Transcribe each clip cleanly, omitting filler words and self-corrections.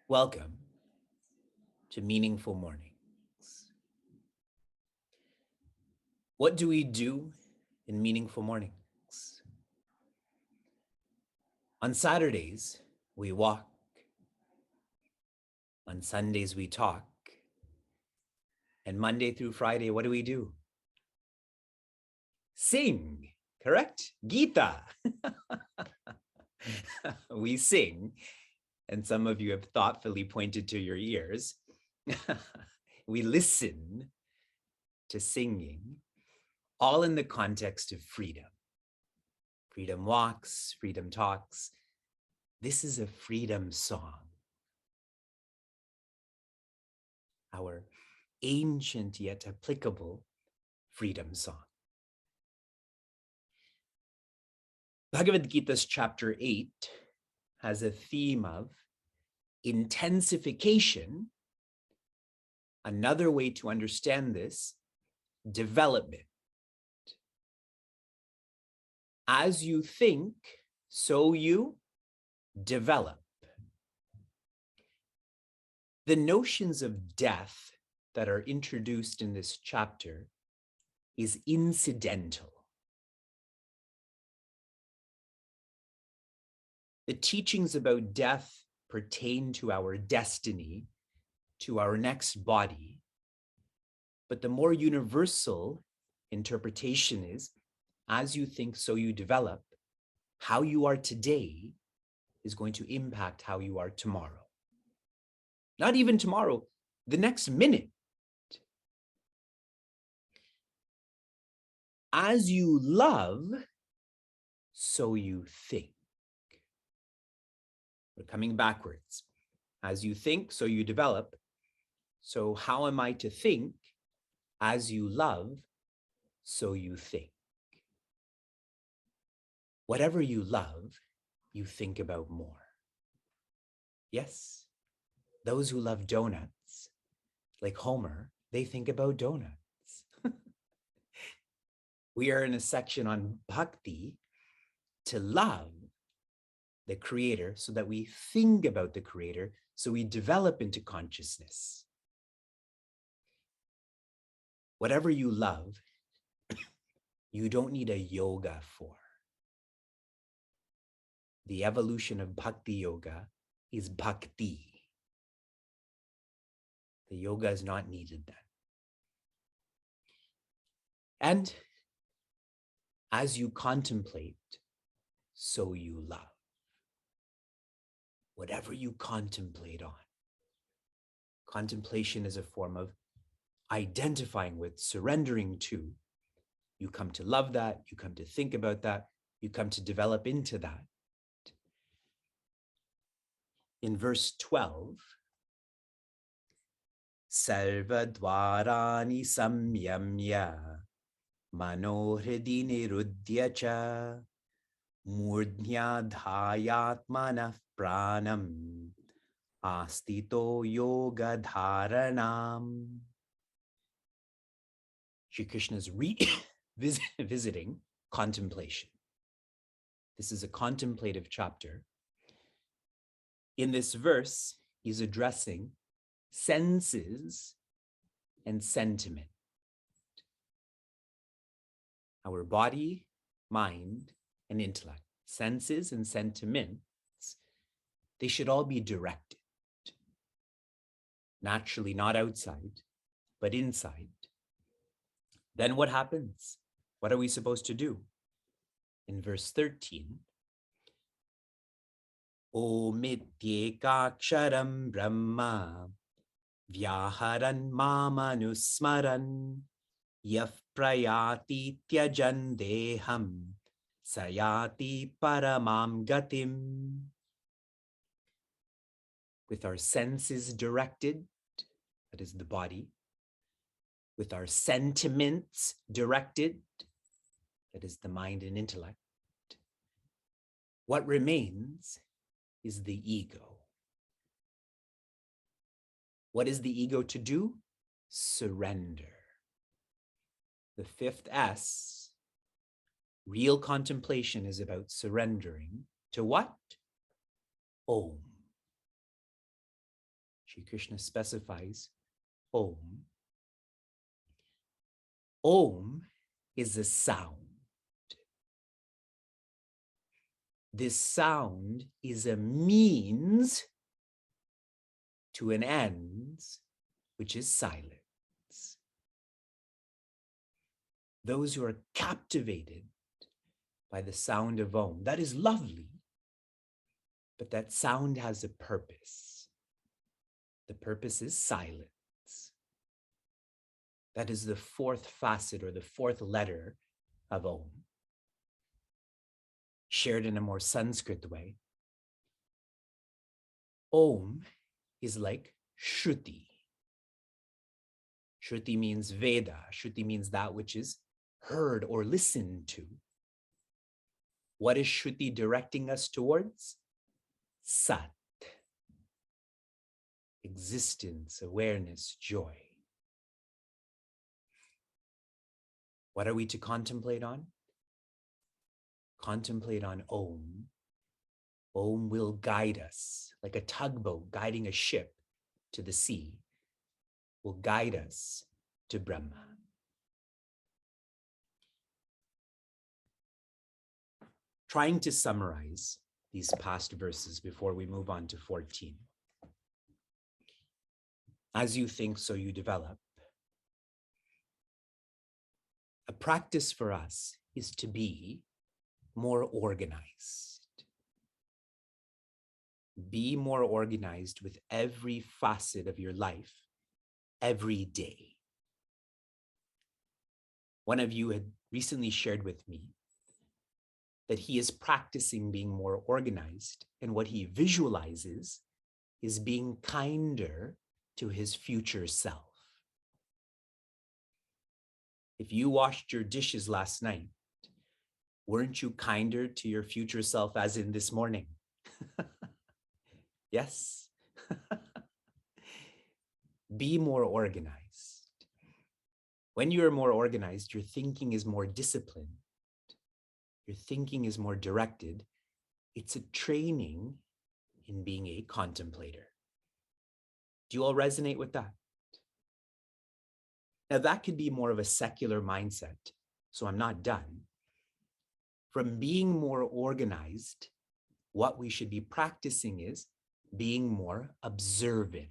Welcome to Meaningful Mornings. What do we do in Meaningful Mornings? On Saturdays, we walk. On Sundays, we talk. And Monday through Friday, what do? Sing, correct? Gita. We sing. And some of you have thoughtfully pointed to your ears. We listen to singing, all in the context of freedom. Freedom walks, freedom talks. This is a freedom song. Our ancient yet applicable freedom song. Bhagavad Gita's chapter 8 has a theme of intensification. Another way to understand this, development. As you think, so you develop. The notions of death that are introduced in this chapter is incidental. The teachings about death pertain to our destiny, to our next body. But the more universal interpretation is, as you think, so you develop. How you are today is going to impact how you are tomorrow. Not even tomorrow, the next minute. As you love, so you think. We're coming backwards. As you think, so you develop. So how am I to think? As you love, so you think. Whatever you love, you think about more. Yes, those who love donuts, like Homer, they think about donuts. We are in a section on bhakti, to love the Creator so that we think about the Creator, so we develop into consciousness. Whatever you love, you don't need a yoga for. The evolution of bhakti yoga is bhakti. The yoga is not needed then. And as you contemplate, so you love. Whatever you contemplate on. Contemplation is a form of identifying with, surrendering to. You come to love that, you come to think about that, you come to develop into that. In verse 12, Sarvadvarani samyamya manohridi nirudhya cha murdhya dhayatmanah pranam astito yoga dharanam. Shri Krishna is visiting contemplation. This is a contemplative chapter. In this verse, he's addressing senses and sentiment. Our body, mind, and intellect, senses and sentiments, they should all be directed. naturally not outside, but inside, then what happens? What are we supposed to do? In verse 13, Omityekaksharam Brahma Vyaharan Mamanusmaran Yaf Prayati Tyajan Deham Sayati Paramam Gatim. With our senses directed, that is the body, with our sentiments directed, that is the mind and intellect, what remains is the ego. What is the ego to do? Surrender. The fifth S, real contemplation, is about surrendering to what? Om. Shri Krishna specifies Om. Om is a sound. This sound is a means to an end, which is silence. Those who are captivated by the sound of Om, that is lovely, but that sound has a purpose. The purpose is silence. That is the fourth facet or the fourth letter of Om. Shared in a more Sanskrit way, Om is like Shruti. Shruti means Veda. Shruti means that which is heard or listened to. What is Shruti directing us towards? Sat. Existence, awareness, joy. What are we to contemplate on? Contemplate on Om. Om will guide us like a tugboat guiding a ship to the sea, will guide us to Brahma. Trying to summarize these past verses before we move on to 14. As you think, so you develop. A practice for us is to be more organized. Be more organized with every facet of your life, every day. One of you had recently shared with me that he is practicing being more organized, and what he visualizes is being kinder to his future self. If you washed your dishes last night, weren't you kinder to your future self as in this morning? Yes. Be more organized. When you are more organized, your thinking is more disciplined. Your thinking is more directed. It's a training in being a contemplator. Do you all resonate with that? Now, that could be more of a secular mindset, so I'm not done. From being more organized, what we should be practicing is being more observant.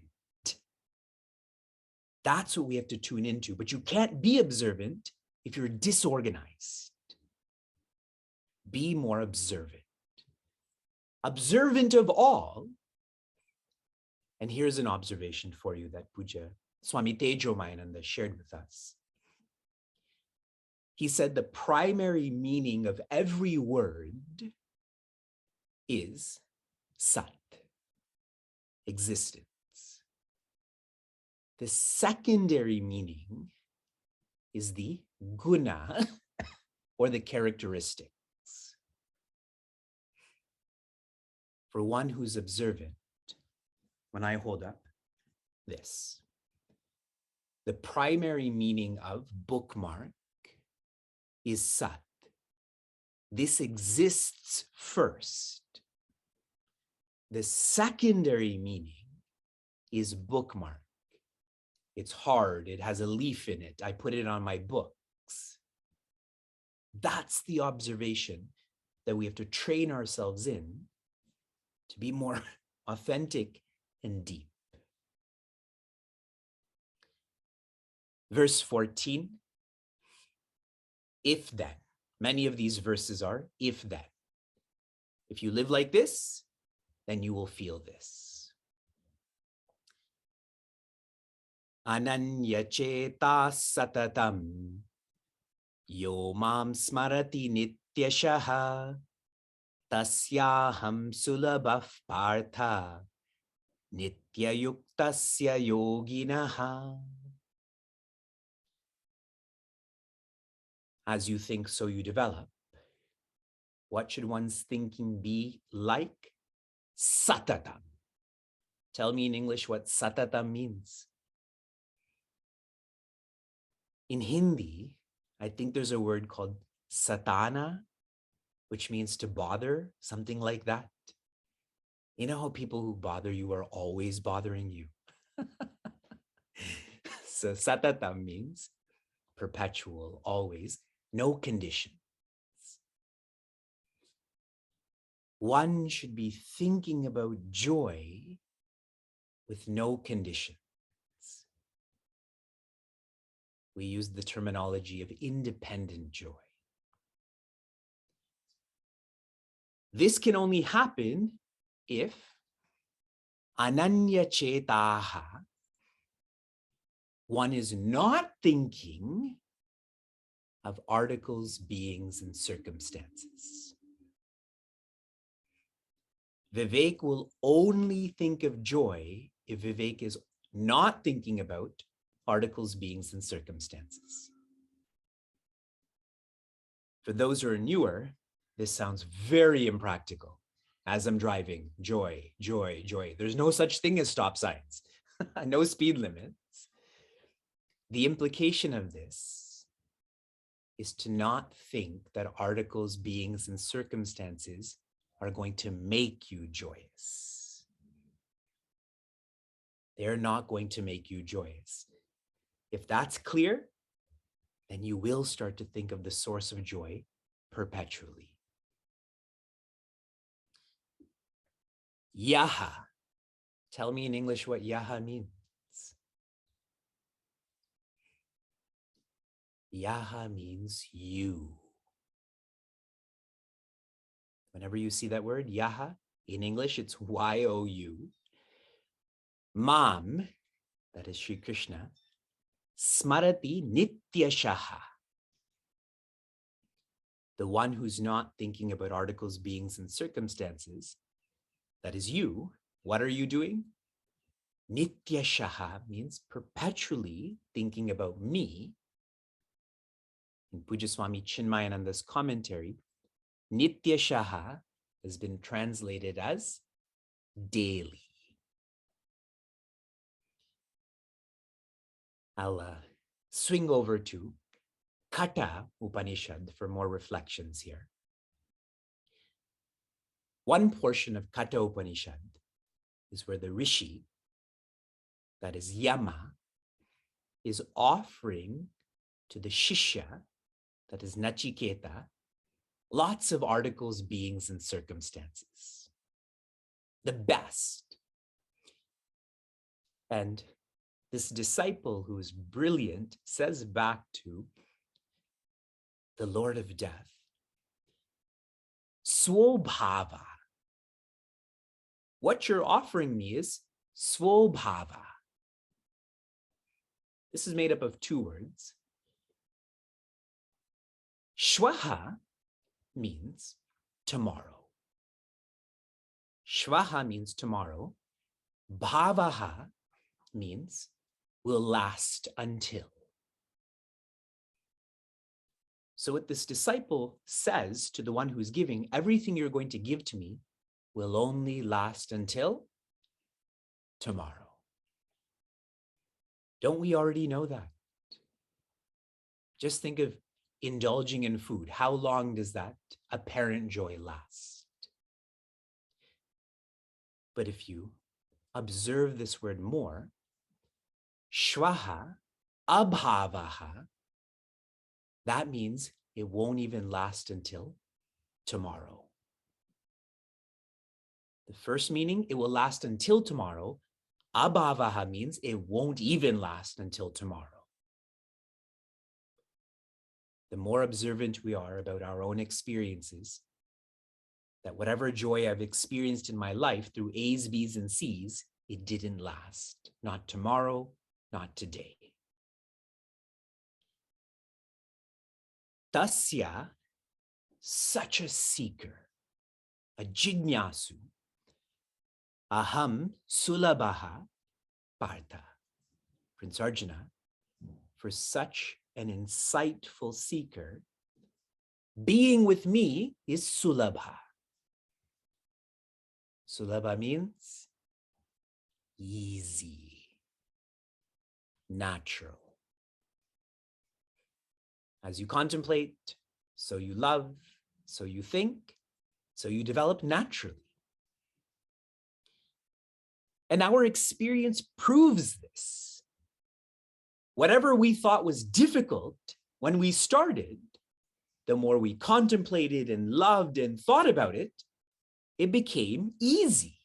That's what we have to tune into, but you can't be observant if you're disorganized. Be more observant. Observant of all. And here's an observation for you that Puja Swami Tejomayananda shared with us. He said the primary meaning of every word is Sat, existence. The secondary meaning is the guna, or the characteristics. For one who's observant, when I hold up this, the primary meaning of bookmark is Sat. This exists first. The secondary meaning is bookmark. It's hard. It has a leaf in it. I put it on my books. That's the observation that we have to train ourselves in to be more authentic and deep. Verse 14, if then. Many of these verses are if then. If you live like this, then you will feel this. Ananya cheta satatam yo mam smarati nityashaha tasyaham sulabha partha nityayuktasya yoginaha. As you think, so you develop. What should one's thinking be like? Satatam. Tell me in English what satatam means. In Hindi, I think there's a word called satana, which means to bother, something like that. You know how people who bother you are always bothering you? So satatam means perpetual, always, no conditions. One should be thinking about joy with no conditions. We use the terminology of independent joy. This can only happen if ananya chetaha, one is not thinking of articles, beings, and circumstances. Vivek will only think of joy if Vivek is not thinking about articles, beings, and circumstances. For those who are newer, this sounds very impractical. As I'm driving, joy, joy, joy. There's no such thing as stop signs, no speed limits. The implication of this is to not think that articles, beings, and circumstances are going to make you joyous. They're not going to make you joyous. If that's clear, then you will start to think of the source of joy perpetually. Yaha. Tell me in English what yaha means. Yaha means you. Whenever you see that word, yaha, in English, it's Y-O-U. Mam, that is Sri Krishna, smarati nityashaha. The one who's not thinking about articles, beings, and circumstances, that is you. What are you doing? Nityashaha means perpetually thinking about me. In Pujaswami Chinmayananda's commentary, Nityashaha has been translated as daily. I'll swing over to Kata Upanishad for more reflections here. One portion of Kata Upanishad is where the Rishi, that is Yama, is offering to the Shishya, that is Nachiketa, lots of articles, beings, and circumstances. The best. And this disciple who is brilliant says back to the Lord of Death, Swobhava. What you're offering me is Swobhava. This is made up of two words. Shwaha means tomorrow. Shwaha means tomorrow. Bhavaha means will last until. So what this disciple says to the one who's giving, everything you're going to give to me will only last until tomorrow. Don't we already know that? Just think of indulging in food. How long does that apparent joy last? But if you observe this word more, shwaha, abhavaha, that means it won't even last until tomorrow. The first meaning, it will last until tomorrow. Abhavaha means it won't even last until tomorrow. the more observant we are about our own experiences, that whatever joy I've experienced in my life through A's, B's, and C's, it didn't last. Not tomorrow, not today. Tasya, such a seeker, a jignasu, aham sulabhaha partha. Prince Arjuna, for such an insightful seeker, being with me is sulabha. Sulabha means easy, natural. As you contemplate, so you love, so you think, so you develop naturally. And our experience proves this. Whatever we thought was difficult when we started, the more we contemplated and loved and thought about it, it became easy.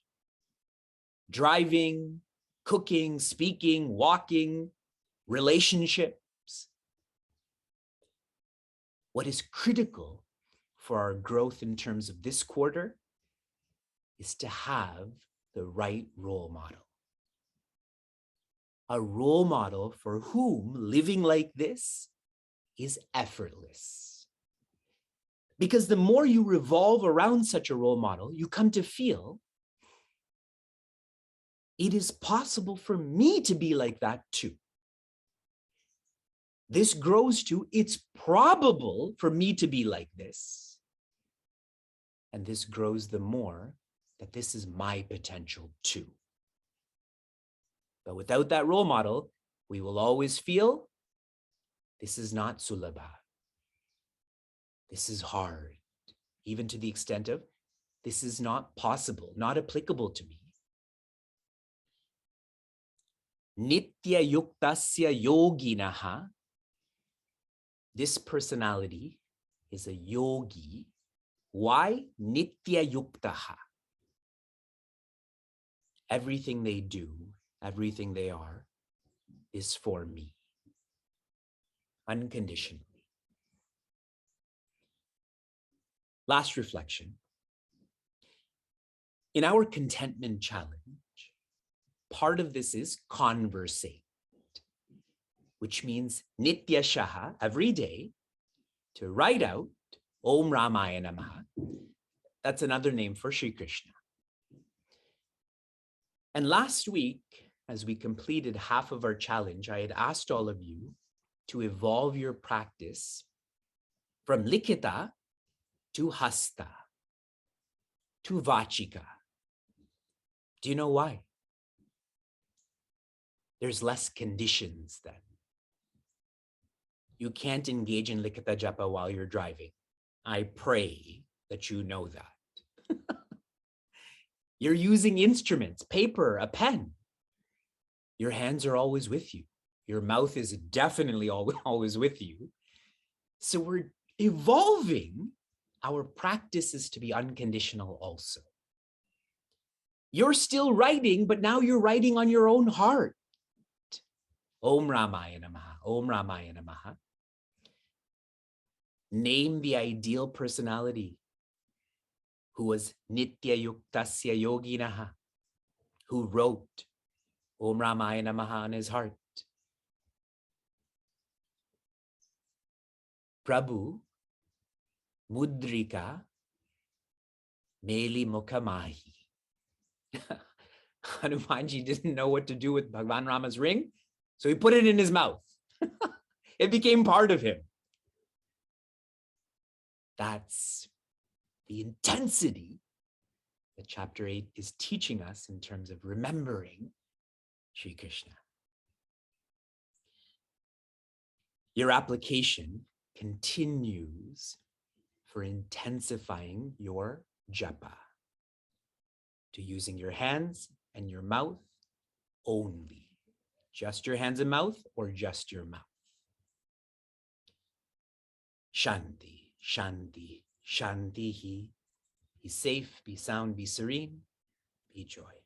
Driving, cooking, speaking, walking, relationships. What is critical for our growth in terms of this quarter is to have the right role model. A role model for whom living like this is effortless. Because the more you revolve around such a role model, you come to feel it is possible for me to be like that too. This grows to, it's probable for me to be like this. And this grows the more that this is my potential too. But without that role model, we will always feel this is not sulabha. This is hard, even to the extent of this is not possible, not applicable to me. Nitya yuktasya yoginaha. This personality is a yogi. Why? Nitya yuktaha. Everything they do, everything they are, is for me, unconditionally. Last reflection. In our contentment challenge, part of this is conversate, which means nitya shaha, every day, to write out Om Ramaya Namaha. That's another name for Sri Krishna. And last week, as we completed half of our challenge, I had asked all of you to evolve your practice from likita to hasta to vachika. Do you know why? There's less conditions then. You can't engage in likita japa while you're driving. I pray that you know that. You're using instruments, paper, a pen. Your hands are always with you. Your mouth is definitely always with you. So we're evolving our practices to be unconditional also. You're still writing, but now you're writing on your own heart. Om Ramaya Namaha, Om Ramaya Namaha. Name the ideal personality who was Nitya Yuktasya Yoginaha, who wrote Om Ramaya Namaha on his heart. Prabhu Mudrika Meli Mukamahi. Hanumanji didn't know what to do with Bhagwan Rama's ring, so he put it in his mouth. It became part of him. That's the intensity that chapter 8 is teaching us in terms of remembering Sri Krishna. Your application continues for intensifying your japa to using your hands and your mouth only. Just your hands and mouth or just your mouth. Shanti, Shanti, Shanti. Be safe, be sound, be serene, be joy.